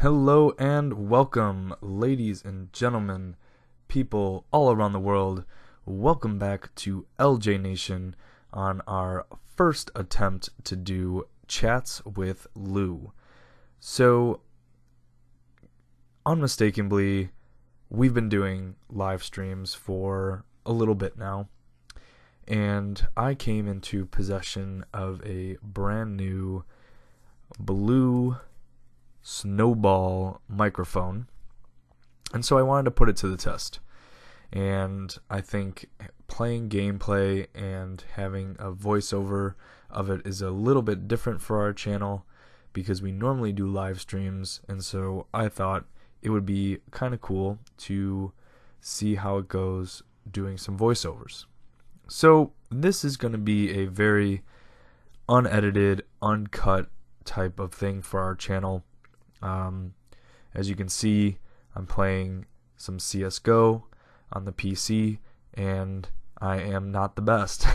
Hello and welcome, ladies and gentlemen, people all around the world. Welcome back to LJ Nation on our first attempt to do chats with Lou. So, unmistakably, we've been doing live streams for a little bit now, and I came into possession of a brand new blue snowball microphone, and so I wanted to put it to the test. And I think playing gameplay and having a voiceover of it is a little bit different for our channel because we normally do live streams, and so I thought it would be kind of cool to see how it goes doing some voiceovers. So this is going to be a very unedited, uncut type of thing for our channel. As you can see, I'm playing some CSGO on the PC, and I am not the best.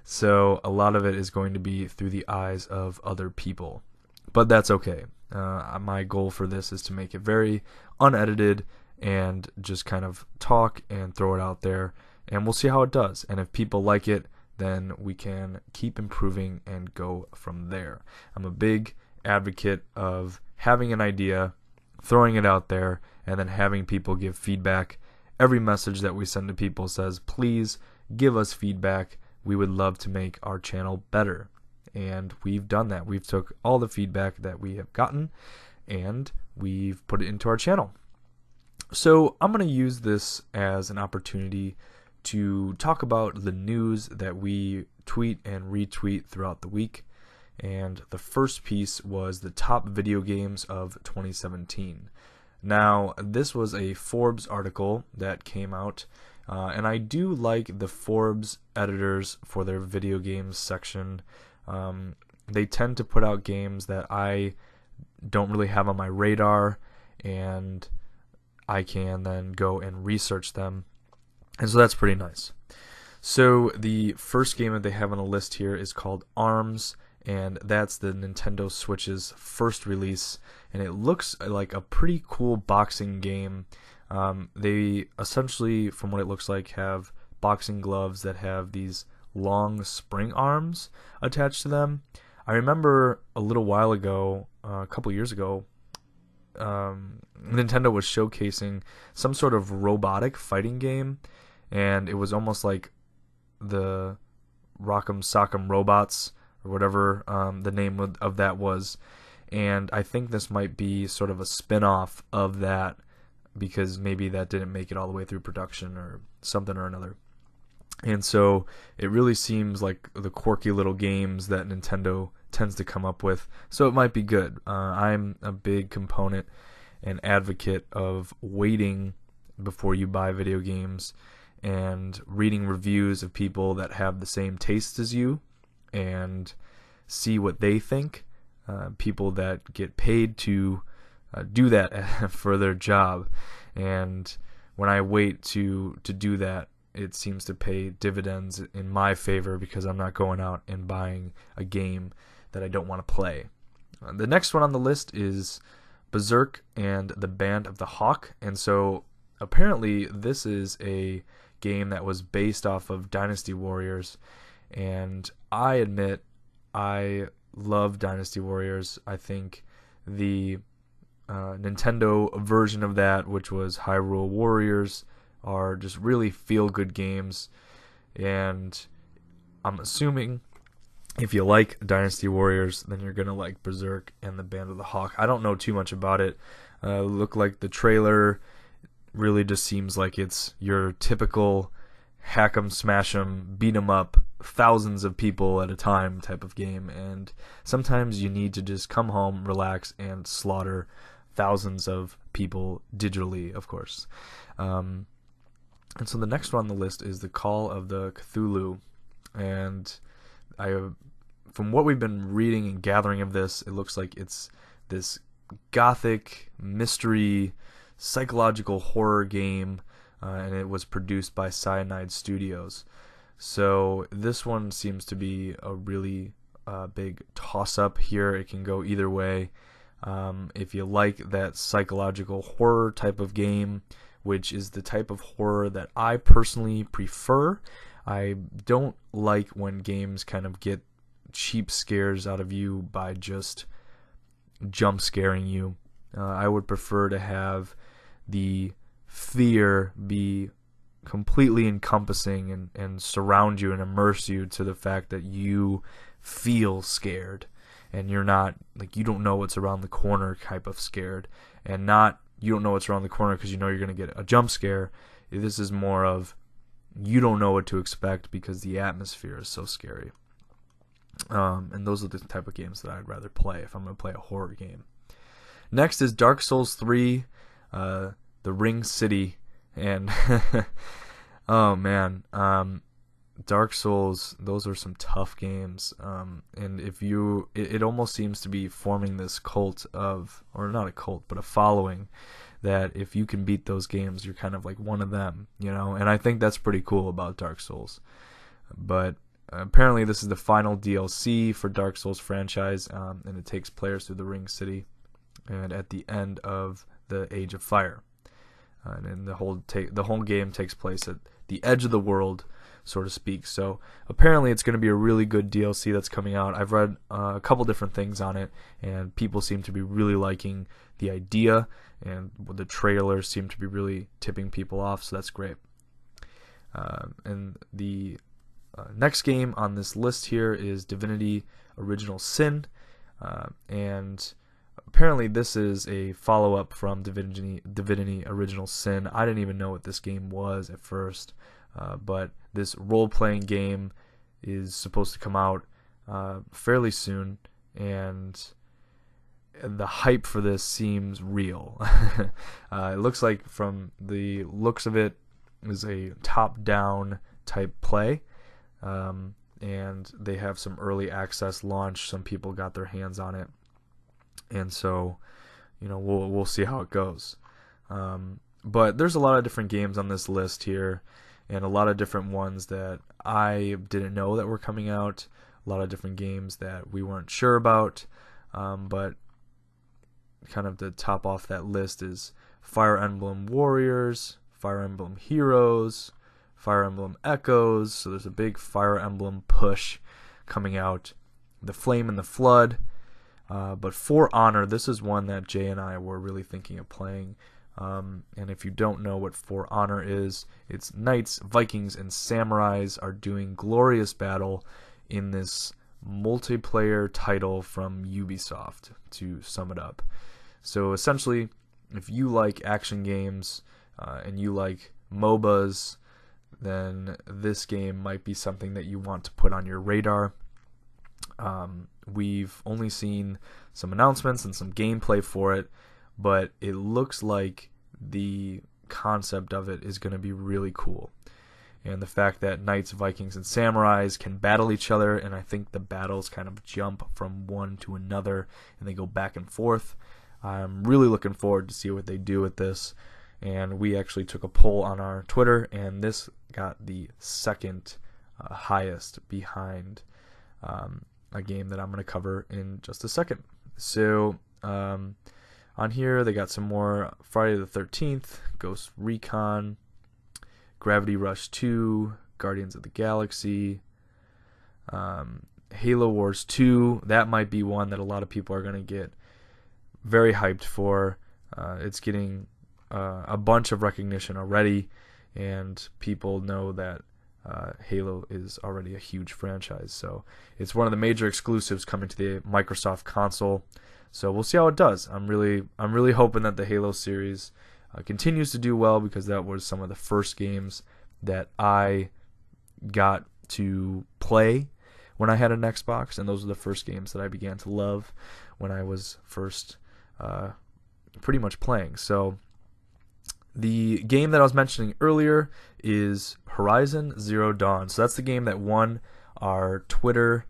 So a lot of it is going to be through the eyes of other people. But that's okay. My goal for this is to make it very unedited and just kind of talk and throw it out there, and we'll see how it does. And if people like it, then we can keep improving and go from there. I'm a big advocate of having an idea, throwing it out there, and then having people give feedback. Every message that we send to people says, please give us feedback. We would love to make our channel better. And we've done that. We've took all the feedback that we have gotten and we've put it into our channel. So I'm going to use this as an opportunity to talk about the news that we tweet and retweet throughout the week. And the first piece was the top video games of 2017. Now, this was a Forbes article that came out, and I do like the Forbes editors for their video games section. They tend to put out games that I don't really have on my radar, and I can then go and research them, and so that's pretty nice. So the first game that they have on the list here is called ARMS, and that's the Nintendo Switch's first release, and it looks like a pretty cool boxing game. They essentially, from what it looks like, have boxing gloves that have these long spring arms attached to them. I remember a little while ago, a couple years ago, Nintendo was showcasing some sort of robotic fighting game, and it was almost like the Rock'em Sock'em Robots, or whatever the name of that was. And I think this might be sort of a spin-off of that, because maybe that didn't make it all the way through production or something or another. And so it really seems like the quirky little games that Nintendo tends to come up with. So it might be good. I'm a big component and advocate of waiting before you buy video games and reading reviews of people that have the same tastes as you and see what they think. People that get paid to do that for their job. And when I wait to do that, it seems to pay dividends in my favor because I'm not going out and buying a game that I don't want to play. The next one on the list is Berserk and the Band of the Hawk. And so apparently this is a game that was based off of Dynasty Warriors, and I admit I love Dynasty Warriors. I think the Nintendo version of that, which was Hyrule Warriors, are just really feel-good games, and I'm assuming if you like Dynasty Warriors, then you're going to like Berserk and the Band of the Hawk. I don't know too much about it. Look like the trailer really just seems like it's your typical hack 'em, smash 'em, beat 'em up, thousands of people at a time type of game, and sometimes you need to just come home, relax, and slaughter thousands of people digitally, of course. And so the next one on the list is the Call of the Cthulhu, and from what we've been reading and gathering of this, it looks like it's this gothic mystery psychological horror game, and it was produced by Cyanide Studios. So this one seems to be a really big toss-up here. It can go either way. If you like that psychological horror type of game, which is the type of horror that I personally prefer. I don't like when games kind of get cheap scares out of you by just jump scaring you. I would prefer to have the fear be completely encompassing and surround you and immerse you to the fact that you feel scared and you're not, like, you don't know what's around the corner type of scared, and not you don't know what's around the corner because you know you're going to get a jump scare. This is more of you don't know what to expect because the atmosphere is so scary. And those are the type of games that I'd rather play if I'm going to play a horror game. Next is Dark Souls 3, The Ring City, and oh man, Dark Souls, those are some tough games. And if you, it almost seems to be forming this cult of, or not a cult, but a following, that if you can beat those games, you're kind of like one of them, you know. And I think that's pretty cool about Dark Souls. But apparently, this is the final DLC for Dark Souls franchise, and it takes players through the Ring City, and at the end of the Age of Fire, and then the whole game takes place at the edge of the world, so to speak. So apparently it's going to be a really good DLC that's coming out. I've read a couple different things on it, and people seem to be really liking the idea, and the trailers seem to be really tipping people off, so that's great. And the next game on this list here is Divinity Original Sin, and apparently this is a follow-up from Divinity Original Sin. I didn't even know what this game was at first, but this role-playing game is supposed to come out fairly soon, and the hype for this seems real. It looks like, from the looks of it, is a top-down type play, and they have some early access launch. Some people got their hands on it, and so, you know, we'll see how it goes. But there's a lot of different games on this list here, and a lot of different ones that I didn't know that were coming out. A lot of different games that we weren't sure about. But kind of to top off that list is Fire Emblem Warriors, Fire Emblem Heroes, Fire Emblem Echoes. So there's a big Fire Emblem push coming out. The Flame and the Flood. But For Honor, this is one that Jay and I were really thinking of playing. And if you don't know what For Honor is, it's knights, Vikings, and samurais are doing glorious battle in this multiplayer title from Ubisoft, to sum it up. So essentially, if you like action games and you like MOBAs, then this game might be something that you want to put on your radar. We've only seen some announcements and some gameplay for it, but it looks like the concept of it is going to be really cool. And the fact that knights, Vikings, and samurais can battle each other, and I think the battles kind of jump from one to another, and they go back and forth. I'm really looking forward to see what they do with this. And we actually took a poll on our Twitter, and this got the second highest behind a game that I'm going to cover in just a second. So on here they got some more Friday the 13th, Ghost Recon, Gravity Rush 2, Guardians of the Galaxy, Halo Wars 2. That might be one that a lot of people are going to get very hyped for. It's getting a bunch of recognition already, and people know that Halo is already a huge franchise. So it's one of the major exclusives coming to the Microsoft console. So we'll see how it does. I'm really hoping that the Halo series continues to do well, because that was some of the first games that I got to play when I had an Xbox, and those are the first games that I began to love when I was first pretty much playing. So the game that I was mentioning earlier is Horizon Zero Dawn. So that's the game that won our Twitter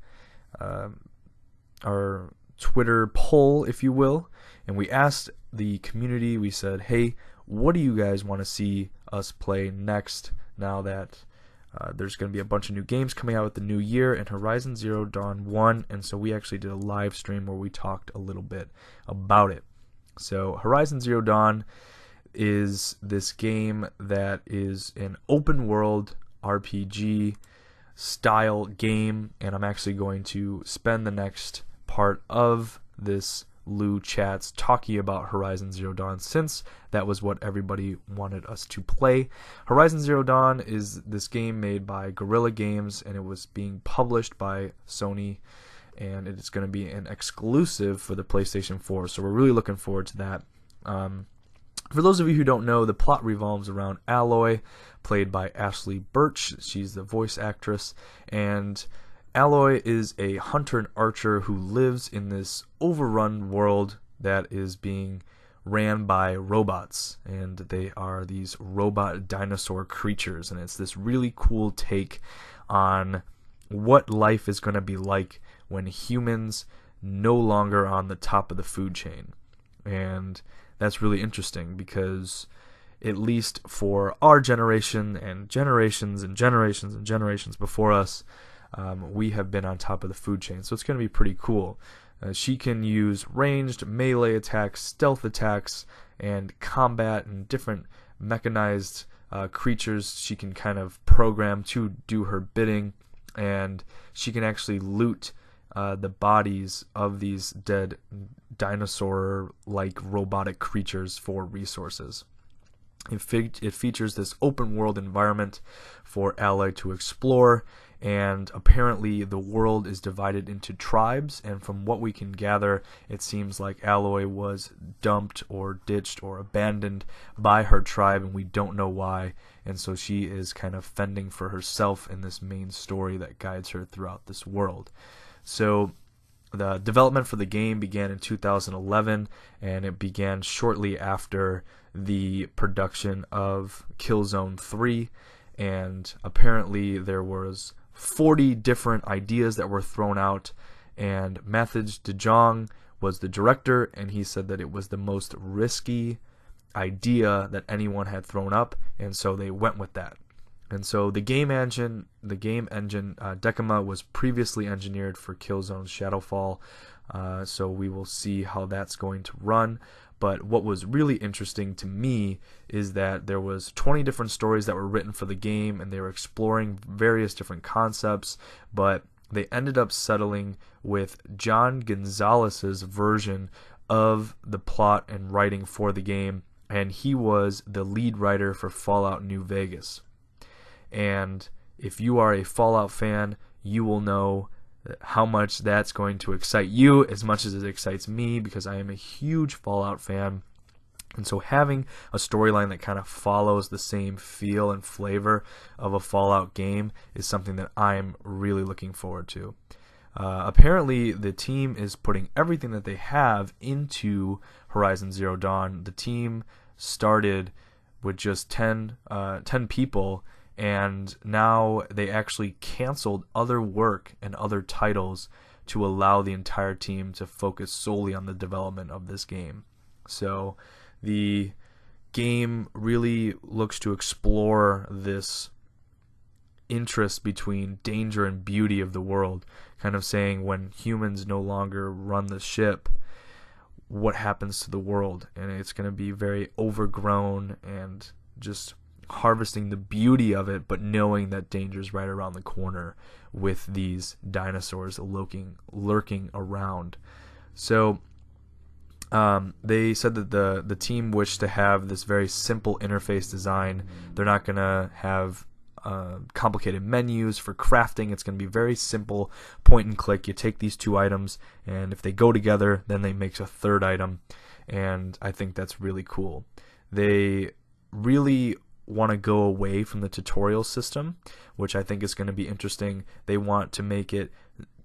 poll, if you will. And we asked the community, we said, hey, what do you guys want to see us play next, now that There's going to be a bunch of new games coming out with the new year, and Horizon Zero Dawn 1, and so we actually did a live stream where we talked a little bit about it. So Horizon Zero Dawn is this game that is an open world RPG style game, and I'm actually going to spend the next part of this Lou Chats talking about Horizon Zero Dawn, since that was what everybody wanted us to play. Horizon Zero Dawn is this game made by Guerrilla Games, and it was being published by Sony, and it's going to be an exclusive for the PlayStation 4, so we're really looking forward to that. For those of you who don't know, the plot revolves around Aloy, played by Ashley Birch. She's the voice actress, and Aloy is a hunter and archer who lives in this overrun world that is being ran by robots, and they are these robot dinosaur creatures, and it's this really cool take on what life is going to be like when humans no longer are on the top of the food chain. And that's really interesting because, at least for our generation and generations and generations and generations before us, we have been on top of the food chain, so it's going to be pretty cool. She can use ranged melee attacks, stealth attacks, and combat, and different mechanized creatures she can kind of program to do her bidding, and she can actually loot the bodies of these dead dinosaur-like robotic creatures for resources. It features this open world environment for Aloy to explore, and apparently the world is divided into tribes, and from what we can gather, it seems like Aloy was dumped or ditched or abandoned by her tribe, and we don't know why, and so she is kind of fending for herself in this main story that guides her throughout this world. So the development for the game began in 2011, and it began shortly after the production of Killzone 3, and apparently there was 40 different ideas that were thrown out, and Mathis de Jong was the director, and he said that it was the most risky idea that anyone had thrown up, and so they went with that. And so the game engine Decima was previously engineered for Killzone's Shadowfall, so we will see how that's going to run. But what was really interesting to me is that there was 20 different stories that were written for the game, and they were exploring various different concepts, but they ended up settling with John Gonzalez's version of the plot and writing for the game, and he was the lead writer for Fallout New Vegas. And if you are a Fallout fan, you will know how much that's going to excite you as much as it excites me, because I am a huge Fallout fan. And so having a storyline that kind of follows the same feel and flavor of a Fallout game is something that I'm really looking forward to. Apparently the team is putting everything that they have into Horizon Zero Dawn. The team started with just 10 people, and now they actually canceled other work and other titles to allow the entire team to focus solely on the development of this game. So the game really looks to explore this interest between danger and beauty of the world, kind of saying when humans no longer run the ship, what happens to the world. And it's going to be very overgrown and just harvesting the beauty of it, but knowing that danger is right around the corner with these dinosaurs lurking around. So they said that the team wished to have this very simple interface design. They're not going to have complicated menus for crafting. It's going to be very simple, point and click. You take these two items, and if they go together, then they make a third item, and I think that's really cool. They really want to go away from the tutorial system, which I think is going to be interesting. They want to make it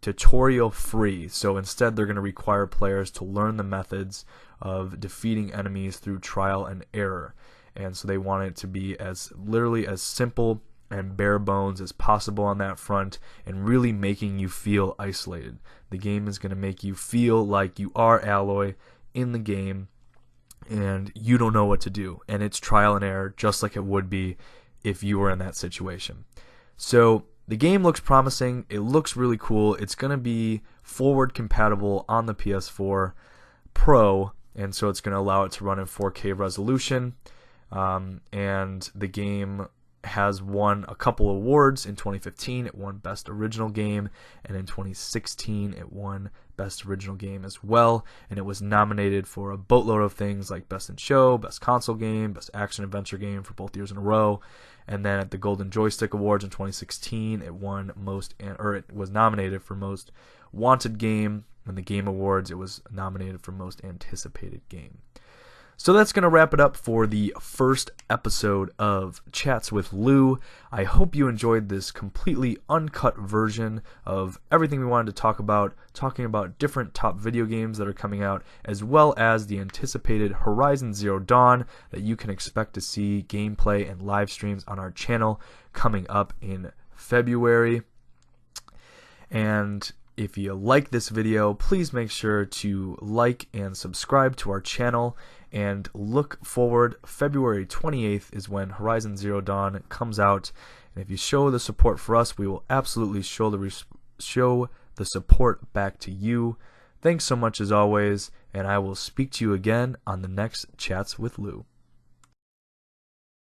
tutorial free, so instead they're going to require players to learn the methods of defeating enemies through trial and error, and so they want it to be as literally as simple and bare bones as possible on that front, and really making you feel isolated. The game is going to make you feel like you are Aloy in the game and you don't know what to do, and it's trial and error just like it would be if you were in that situation. So the game looks promising. It looks really cool. It's going to be forward compatible on the PS4 Pro, and so it's going to allow it to run in 4K resolution. And the game has won a couple awards. In 2015 it won Best Original Game, and in 2016 it won Best Original Game as well, and it was nominated for a boatload of things like Best in Show, Best Console Game, Best Action Adventure Game for both years in a row. And then at the Golden Joystick Awards in 2016 it was nominated for Most Wanted Game, and the Game Awards it was nominated for Most Anticipated Game. So that's going to wrap it up for the first episode of Chats with Lou. I hope you enjoyed this completely uncut version of everything we wanted to talk about, talking about different top video games that are coming out, as well as the anticipated Horizon Zero Dawn that you can expect to see gameplay and live streams on our channel coming up in February. And if you like this video, please make sure to like and subscribe to our channel, and look forward. February 28th is when Horizon Zero Dawn comes out, and if you show the support for us, we will absolutely show the support back to you. Thanks so much as always, and I will speak to you again on the next Chats with Lou.